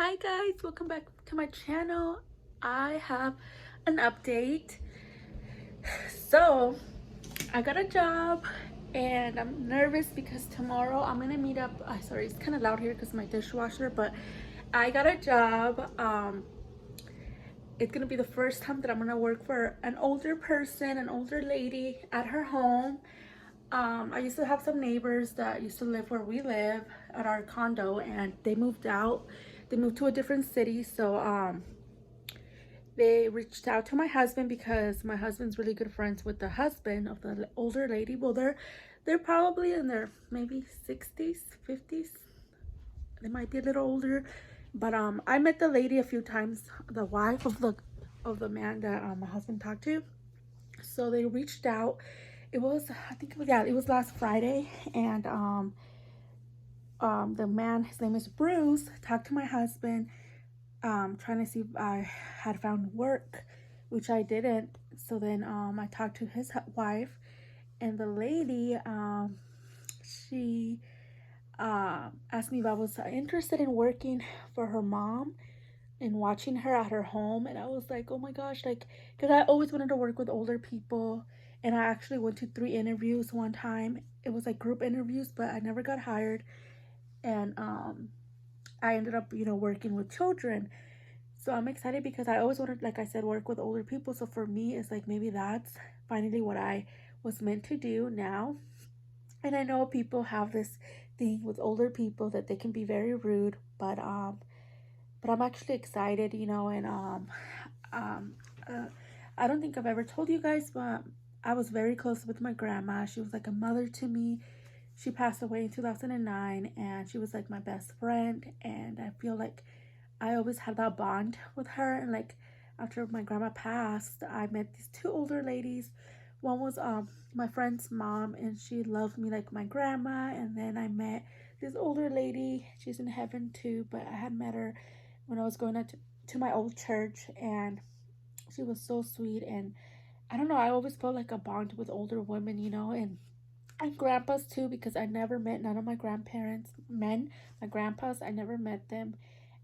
Hi guys, welcome back to my channel. I have an update. So I got a job and I'm nervous because tomorrow I'm gonna meet up. Sorry, it's kind of loud here because my dishwasher, but I got a job. It's gonna be the first time that I'm gonna work for an older person, an older lady at her home. I used to have some neighbors that used to live where we live at our condo, and they moved out. They moved to a different city, so they reached out to my husband because my husband's really good friends with the husband of the older lady. Well, they're probably in their maybe 60s, 50s. They might be a little older, but I met the lady a few times, the wife of the man that my husband talked to. So they reached out. It was, I think it was, yeah, it was last Friday, and the man, his name is Bruce, talked to my husband, trying to see if I had found work, which I didn't. So then I talked to his wife, and the lady, she asked me if I was interested in working for her mom and watching her at her home. And I was like, oh my gosh, like, because I always wanted to work with older people. And I actually went to 3 interviews one time. It was like group interviews, but I never got hired. And I ended up, working with children. So I'm excited because I always wanted, like I said, work with older people. So for me, it's like maybe that's finally what I was meant to do now. And I know people have this thing with older people that they can be very rude, but I'm actually excited, and um uh, I don't think I've ever told you guys, but I was very close with my grandma. She was like a mother to me. She passed away in 2009, and she was like my best friend, and I feel like I always had that bond with her. And like after my grandma passed, I met these two older ladies. One was my friend's mom, and she loved me like my grandma. And then I met this older lady. She's in heaven too, but I had met her when I was going to my old church, and she was so sweet. And I don't know, I always felt like a bond with older women, and grandpas too, because I never met none of my grandparents, men, my grandpas. I never met them,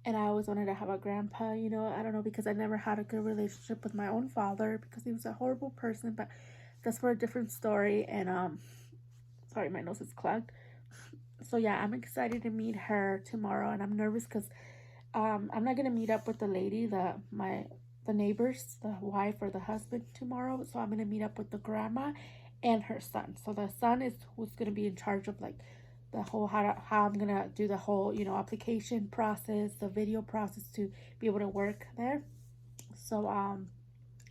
and I always wanted to have a grandpa. I don't know, because I never had a good relationship with my own father because he was a horrible person, but that's for a different story. And sorry, my nose is clogged. So yeah, I'm excited to meet her tomorrow, and I'm nervous because I'm not gonna meet up with the lady, the neighbors, the wife or the husband tomorrow. So I'm gonna meet up with the grandma and her son. So the son is who's gonna be in charge of like the whole how I'm gonna do the whole application process, the video process to be able to work there. So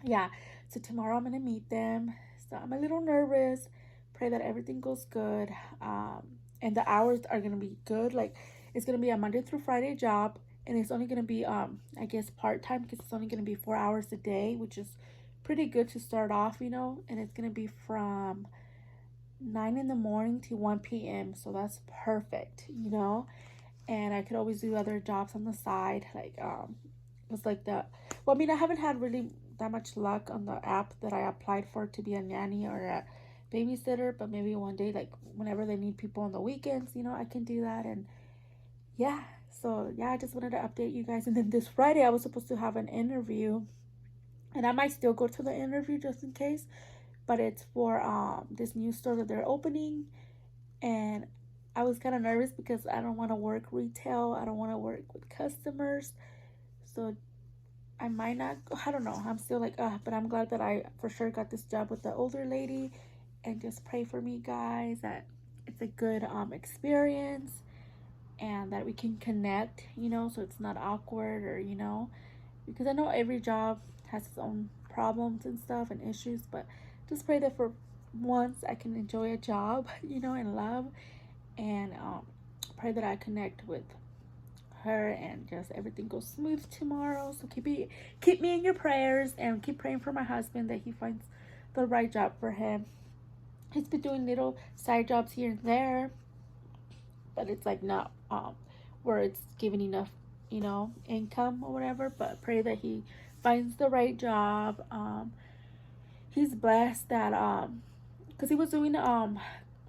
yeah. So tomorrow I'm gonna meet them. So I'm a little nervous. Pray that everything goes good. And the hours are gonna be good. Like it's gonna be a Monday through Friday job, and it's only gonna be I guess part-time, because it's only gonna be 4 hours a day, which is pretty good to start off. And it's gonna be from 9 in the morning to 1 p.m. So that's perfect. And I could always do other jobs on the side, like it's like the well, I mean, I haven't had really that much luck on the app that I applied for to be a nanny or a babysitter, but maybe one day, like whenever they need people on the weekends, I can do that. And yeah, so yeah, I just wanted to update you guys. And then this Friday I was supposed to have an interview, and I might still go to the interview just in case, but it's for this new store that they're opening. And I was kind of nervous because I don't want to work retail. I don't want to work with customers. So I might not, I don't know. I'm still like, but I'm glad that I for sure got this job with the older lady. And just pray for me, guys, that it's a good experience, and that we can connect, so it's not awkward, or, because I know every job has its own problems and stuff and issues, but just pray that for once I can enjoy a job, and love, and pray that I connect with her and just everything goes smooth tomorrow. So keep me in your prayers, and keep praying for my husband that he finds the right job for him. He's been doing little side jobs here and there, but it's like not where it's giving enough, income or whatever. But pray that he finds the right job. He's blessed that because he was doing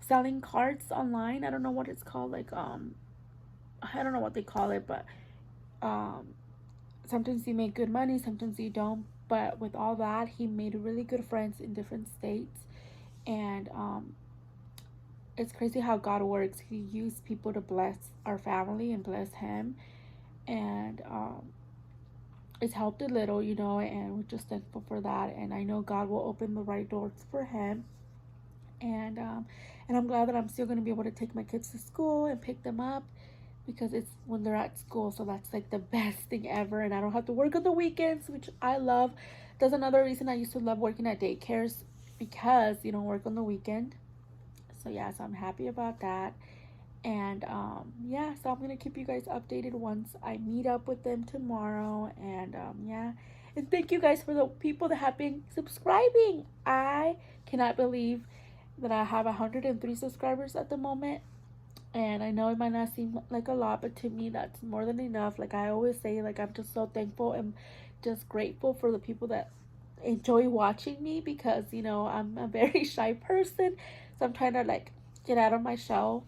selling cards online. I don't know what it's called, like I don't know what they call it, but um, sometimes you make good money, sometimes you don't. But with all that, he made really good friends in different states. And it's crazy how God works. He used people to bless our family and bless him. And it's helped a little, you know, and we're just thankful for that. And I know God will open the right doors for him. And I'm glad that I'm still going to be able to take my kids to school and pick them up, because it's when they're at school. So that's like the best thing ever. And I don't have to work on the weekends, which I love. That's another reason I used to love working at daycares, because you don't work on the weekend. So yeah, so I'm happy about that. And yeah, so I'm gonna keep you guys updated once I meet up with them tomorrow. And yeah, and thank you guys for the people that have been subscribing. I cannot believe that I have 103 subscribers at the moment. And I know it might not seem like a lot, but to me that's more than enough. Like I always say, like I'm just so thankful and just grateful for the people that enjoy watching me, because you know I'm a very shy person. So I'm trying to like get out of my shell,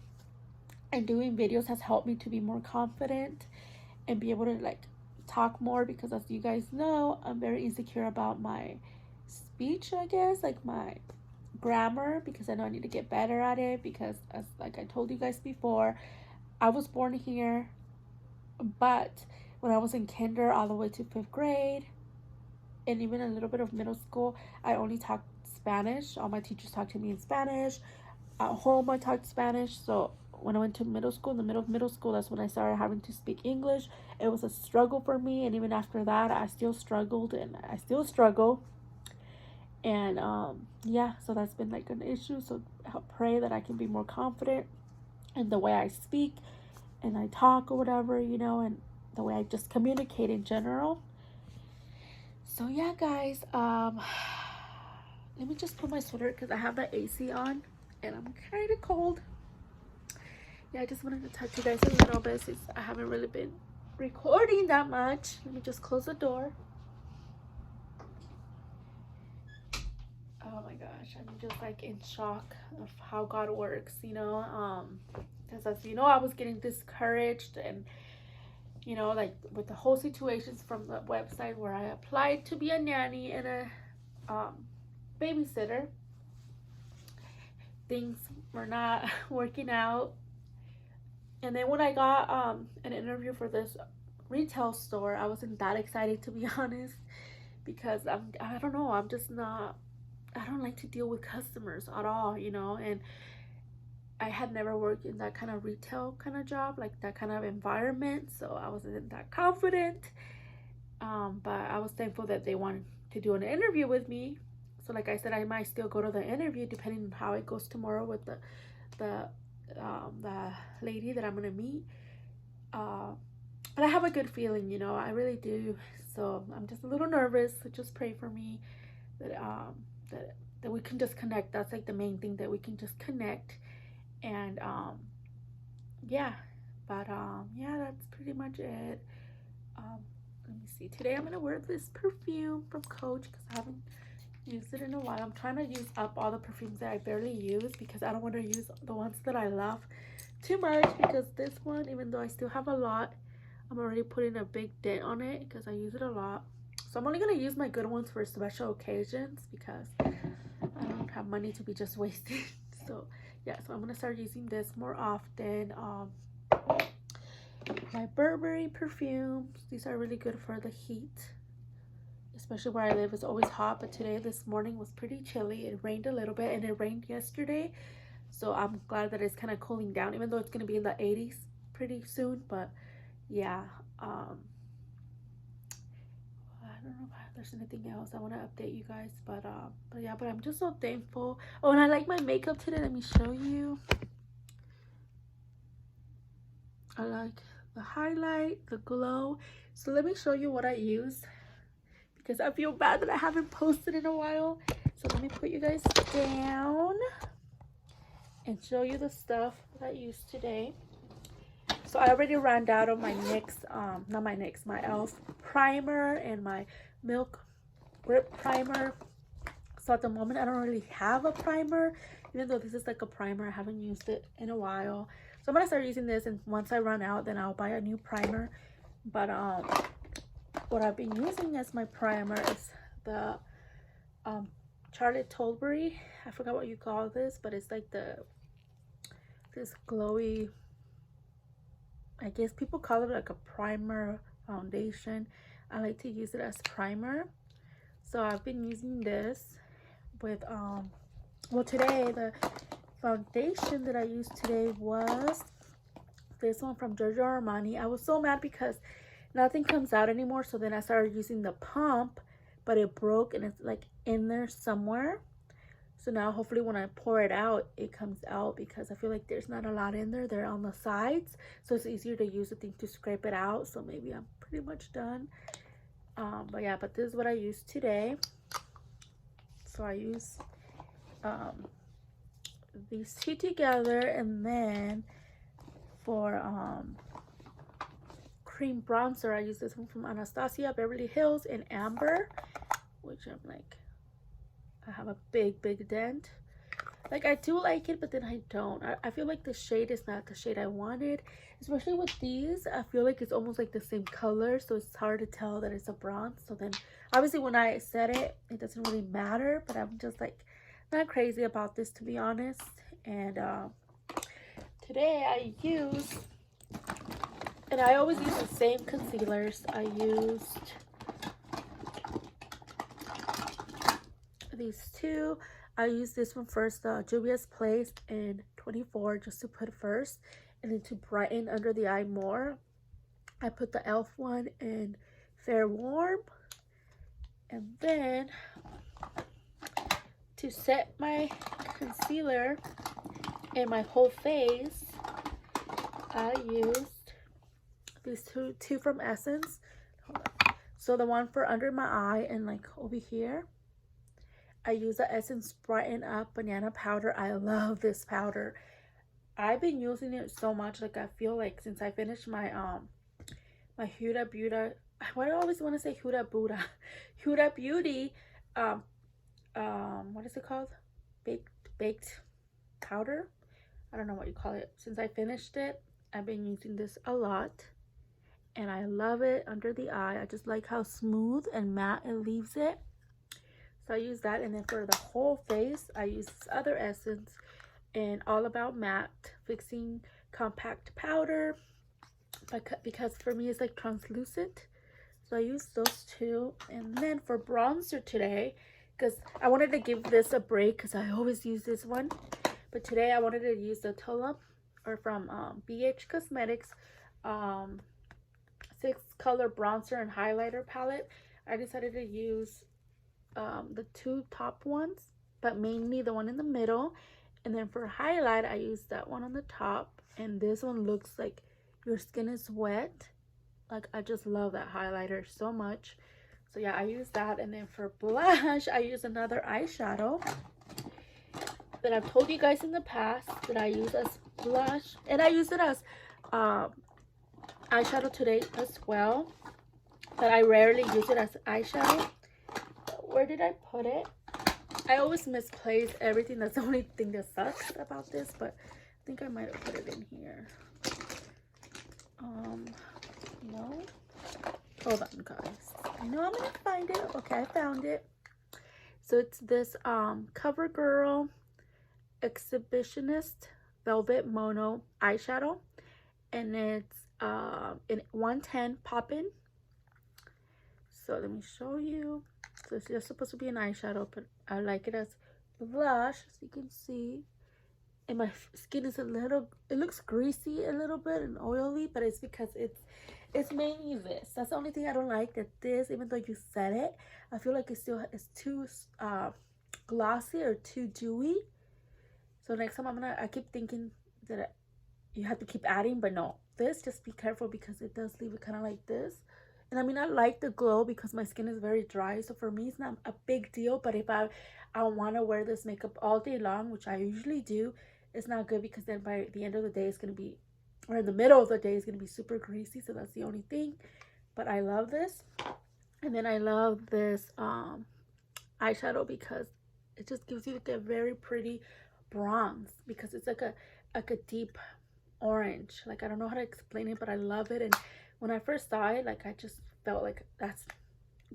and doing videos has helped me to be more confident and be able to like talk more, because as you guys know, I'm very insecure about my speech, I guess, like my grammar, because I know I need to get better at it, because as like I told you guys before, I was born here, but when I was in kinder all the way to 5th grade and even a little bit of middle school, I only talked Spanish. All my teachers talked to me in Spanish. At home I talked Spanish. So when I went to middle school, in the middle of middle school, that's when I started having to speak English. It was a struggle for me, and even after that I still struggled, and I still struggle. And yeah, so that's been like an issue. So I pray that I can be more confident in the way I speak and I talk or whatever, you know, and the way I just communicate in general. So yeah, guys, let me just put my sweater because I have the AC on and I'm kind of cold. Yeah, I just wanted to talk to you guys a little bit since I haven't really been recording that much. Let me just close the door. Oh my gosh, I'm just like in shock of how God works, you know. Because as you know, I was getting discouraged, and you know, like with the whole situations from the website where I applied to be a nanny and a babysitter, things were not working out. And then when I got an interview for this retail store, I wasn't that excited, to be honest, because I don't know, I'm just not, I don't like to deal with customers at all, you know. And I had never worked in that kind of retail kind of job, like that kind of environment, so I wasn't that confident. But I was thankful that they wanted to do an interview with me. So like I said, I might still go to the interview depending on how it goes tomorrow with the lady that I'm gonna meet. But I have a good feeling, you know, I really do. So I'm just a little nervous. So just pray for me that that we can just connect. That's like the main thing, that we can just connect. And yeah, but yeah, that's pretty much it. Let me see, today I'm gonna wear this perfume from Coach because I haven't used it in a while. I'm trying to use up all the perfumes that I barely use, because I don't want to use the ones that I love too much, because this one, even though I still have a lot, I'm already putting a big dent on it because I use it a lot. So I'm only gonna use my good ones for special occasions, because I don't have money to be just wasting. So yeah, so I'm gonna start using this more often. My Burberry perfumes, these are really good for the heat, especially where I live. It's always hot, but today, this morning, was pretty chilly. It rained a little bit, and it rained yesterday, so I'm glad that it's kind of cooling down, even though it's going to be in the 80s pretty soon. But yeah, I don't know if there's anything else I want to update you guys, but yeah, but I'm just so thankful. Oh, and I like my makeup today. Let me show you. I like the highlight, the glow. So let me show you what I use, because I feel bad that I haven't posted in a while. So let me put you guys down and show you the stuff that I used today. So I already ran out of my NYX, not my NYX, my e.l.f. primer and my Milk Grip primer. So at the moment, I don't really have a primer, even though this is like a primer. I haven't used it in a while. So I'm gonna start using this, and once I run out, then I'll buy a new primer. But what I've been using as my primer is the Charlotte Tilbury. I forgot what you call this, but it's like this glowy, I guess people call it like a primer foundation. I like to use it as primer. So I've been using this with well, today the foundation that I used today was this one from Giorgio Armani. I was so mad because nothing comes out anymore, so then I started using the pump, but it broke and it's like in there somewhere. So now hopefully when I pour it out, it comes out, because I feel like there's not a lot in there. They're on the sides, so it's easier to use the thing to scrape it out. So maybe I'm pretty much done. But yeah, but this is what I used today. So I use these two together, and then for cream bronzer, I use this one from Anastasia, Beverly Hills in Amber, which I'm like, I have a big dent. Like, I do like it, but then I don't. I feel like the shade is not the shade I wanted, especially with these. I feel like it's almost like the same color, so it's hard to tell that it's a bronze. So then obviously when I set it, it doesn't really matter, but I'm just like not crazy about this, to be honest. And today I use, and I always use the same concealers. I used these two. I used this one first, the Juvia's Place in 24, just to put first, and then to brighten under the eye more, I put the e.l.f. one in Fair Warm. And then to set my concealer in my whole face, I used these two from Essence. So the one for under my eye and like over here, I use the Essence Brighten Up Banana Powder. I love this powder. I've been using it so much. Like, I feel like since I finished my my Huda Beauty, why do I always want to say Huda Buddha? Huda Beauty, what is it called? Baked powder? I don't know what you call it. Since I finished it, I've been using this a lot. And I love it under the eye. I just like how smooth and matte it leaves it. So I use that, and then for the whole face, I use this other Essence and All About Matte Fixing Compact Powder, because for me it's like translucent. So I use those two. And then for bronzer today, because I wanted to give this a break because I always use this one, but today I wanted to use the Tulip, or from BH Cosmetics 6 color bronzer and highlighter palette. I decided to use the two top ones, but mainly the one in the middle. And then for highlight, I used that one on the top, and this one looks like your skin is wet. Like, I just love that highlighter so much. So yeah, I use that. And then for blush, I use another eyeshadow that I've told you guys in the past that I use as blush, and I use it as eyeshadow today as well, but I rarely use it as eyeshadow. Where did I put it? I always misplace everything. That's the only thing that sucks about this, but I think I might have put it in here. No. Hold on, guys. I know I'm gonna find it. Okay, I found it. So it's this CoverGirl Exhibitionist Velvet Mono eyeshadow, and it's in 110 Poppin'. So let me show you. So it's just supposed to be an eyeshadow, but I like it as blush, as you can see. And my skin is a little, it looks greasy a little bit and oily, but it's because it's mainly this. That's the only thing I don't like, that this, even though you set it, I feel like it's too glossy or too dewy. So next time I keep thinking that you have to keep adding, but no, this, just be careful because it does leave it kind of like this. And I mean, I like the glow because my skin is very dry, so for me it's not a big deal. But if I want to wear this makeup all day long, which I usually do, it's not good, because then by the end of the day it's going to be, or in the middle of the day, it's going to be super greasy. So that's the only thing. But I love this. And then I love this eyeshadow because it just gives you like a very pretty bronze, because it's like a deep orange. Like, I don't know how to explain it, but I love it. And when I first saw it, like I just felt like that's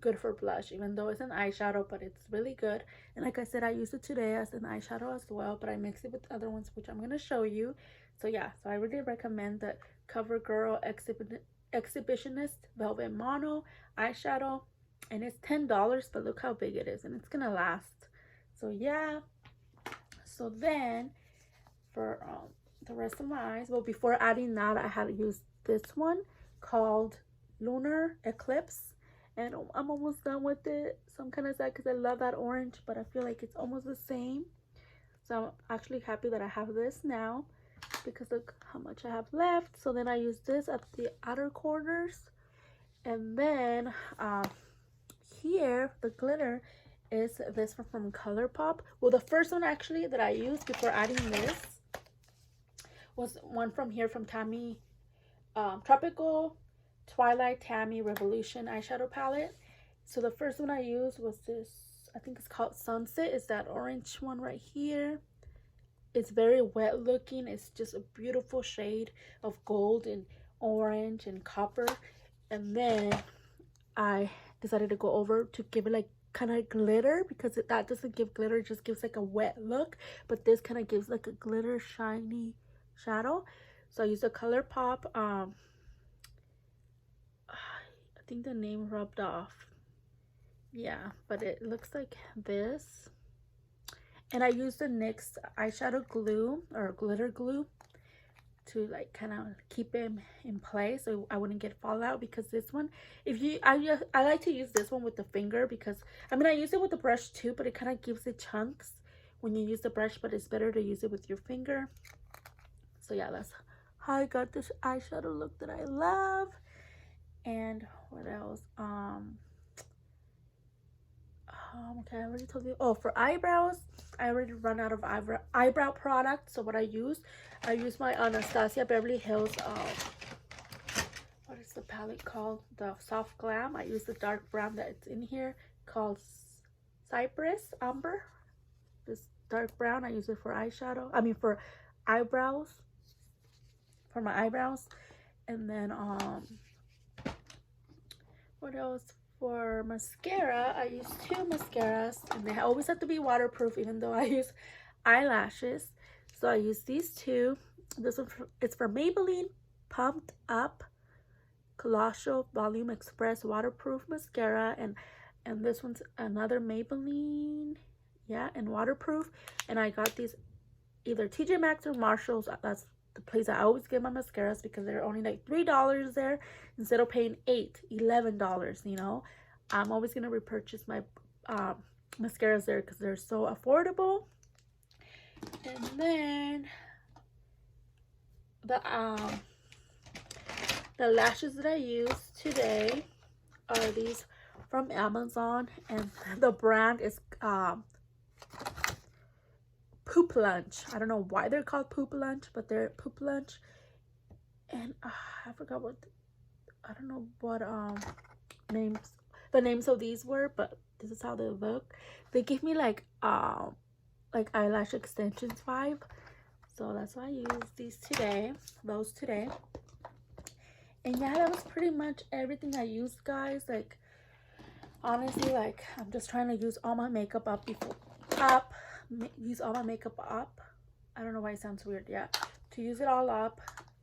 good for blush, even though it's an eyeshadow, but it's really good. And like I said, I used it today as an eyeshadow as well, but I mixed it with other ones, which I'm going to show you. So yeah, so I really recommend the CoverGirl Exhibitionist Velvet Mono eyeshadow, and it's $10, but look how big it is, and it's going to last. So yeah, so then for the rest of my eyes, well, before adding that, I had to use this one called Lunar Eclipse, and I'm almost done with it. So I'm kind of sad because I love that orange, but I feel like it's almost the same. So I'm actually happy that I have this now, because look how much I have left. So then I use this at the outer corners, and then here the glitter is this one from ColourPop. Well, the first one actually that I used before adding this was one from here from Tammy, Tropical Twilight Tammy Revolution eyeshadow palette. So the first one I used was this, I think it's called Sunset. It's that orange one right here. It's very wet looking. It's just a beautiful shade of gold and orange and copper. And then I decided to go over to give it like kind of glitter, because that doesn't give glitter, it just gives like a wet look, but this kind of gives like a glitter shiny shadow. So I used a ColourPop, I think the name rubbed off, yeah, but it looks like this. And I used the NYX eyeshadow glue or glitter glue to like kind of keep it in place so I wouldn't get fallout, because this one, if you I like to use this one with the finger, because I mean I use it with the brush too, but it kind of gives it chunks when you use the brush, but it's better to use it with your finger. So yeah, that's how I got this eyeshadow look that I love. And what else? Okay, I already told you. Oh, for eyebrows, I already run out of eyebrow product. So what I use my Anastasia Beverly Hills, what is the palette called? The Soft Glam. I use the dark brown that's in here called Cypress Umber. This dark brown, I use it for eyeshadow. I mean for eyebrows. For my eyebrows. And then what else? For mascara, I use two mascaras, and they always have to be waterproof, even though I use eyelashes. So I use these two. This one, it's for Maybelline Pumped Up Colossal Volume Express Waterproof Mascara, and this one's another Maybelline, yeah, and waterproof. And I got these either TJ Maxx or Marshalls. That's the place I always get my mascaras, because they're only like $3 there instead of paying $11, you know. I'm always gonna repurchase my mascaras there because they're so affordable. And then the lashes that I use today are these from Amazon, and the brand is Poop Lunch. I don't know why they're called Poop Lunch, but they're Poop Lunch. And I forgot what, I don't know what the names of these were, but this is how they look. They give me like eyelash extensions vibe. So that's why I use these today, those today. And yeah, that was pretty much everything I used, guys. Like honestly, like I'm just trying to use all my makeup up use all my makeup up. I don't know why it sounds weird. Yeah, to use it all up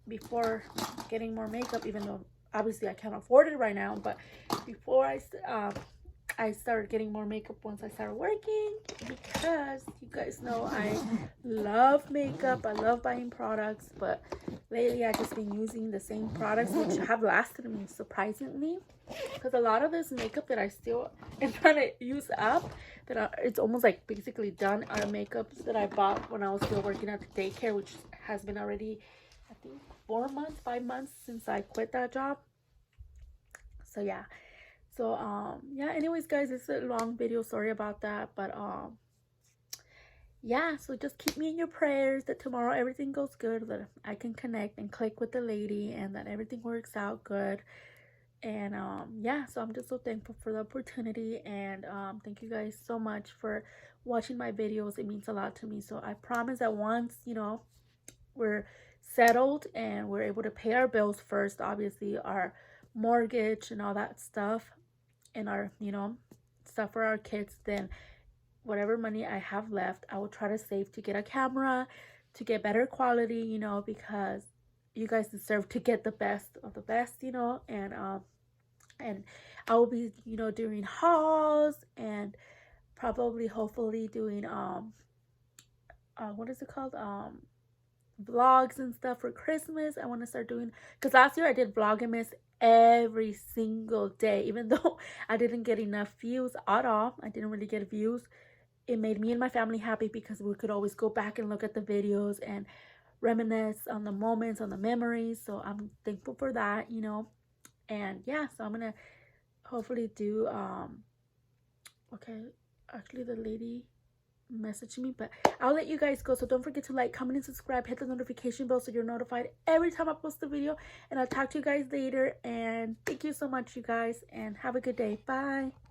before getting more makeup, even though obviously I can't afford it right now. But before I started getting more makeup once I started working, because you guys know I love makeup. I love buying products, but lately I've just been using the same products, which have lasted me surprisingly, because a lot of this makeup that I still am trying to use up, it's almost like basically done, are makeups that I bought when I was still working at the daycare, which has been already, I think, 5 months since I quit that job. So yeah. So yeah, anyways guys, it's a long video, sorry about that, but yeah, so just keep me in your prayers that tomorrow everything goes good, that I can connect and click with the lady, and that everything works out good. And yeah, so I'm just so thankful for the opportunity, and thank you guys so much for watching my videos. It means a lot to me. So I promise that once, you know, we're settled and we're able to pay our bills first, obviously our mortgage and all that stuff, and our, you know, stuff for our kids, then whatever money I have left, I will try to save to get a camera, to get better quality, you know, because you guys deserve to get the best of the best, you know. And I will be, you know, doing hauls, and probably hopefully doing what is it called, vlogs and stuff for Christmas. I want to start doing, because last year I did Vlogmas every single day, even though I didn't get enough views at all. I didn't really get views. It made me and my family happy because we could always go back and look at the videos and reminisce on the moments, on the memories. So I'm thankful for that, you know. And yeah, so I'm gonna hopefully do okay, actually the lady messaged me, but I'll let you guys go. So don't forget to like, comment, and subscribe. Hit the notification bell so you're notified every time I post a video. And I'll talk to you guys later, and thank you so much, you guys, and have a good day. Bye.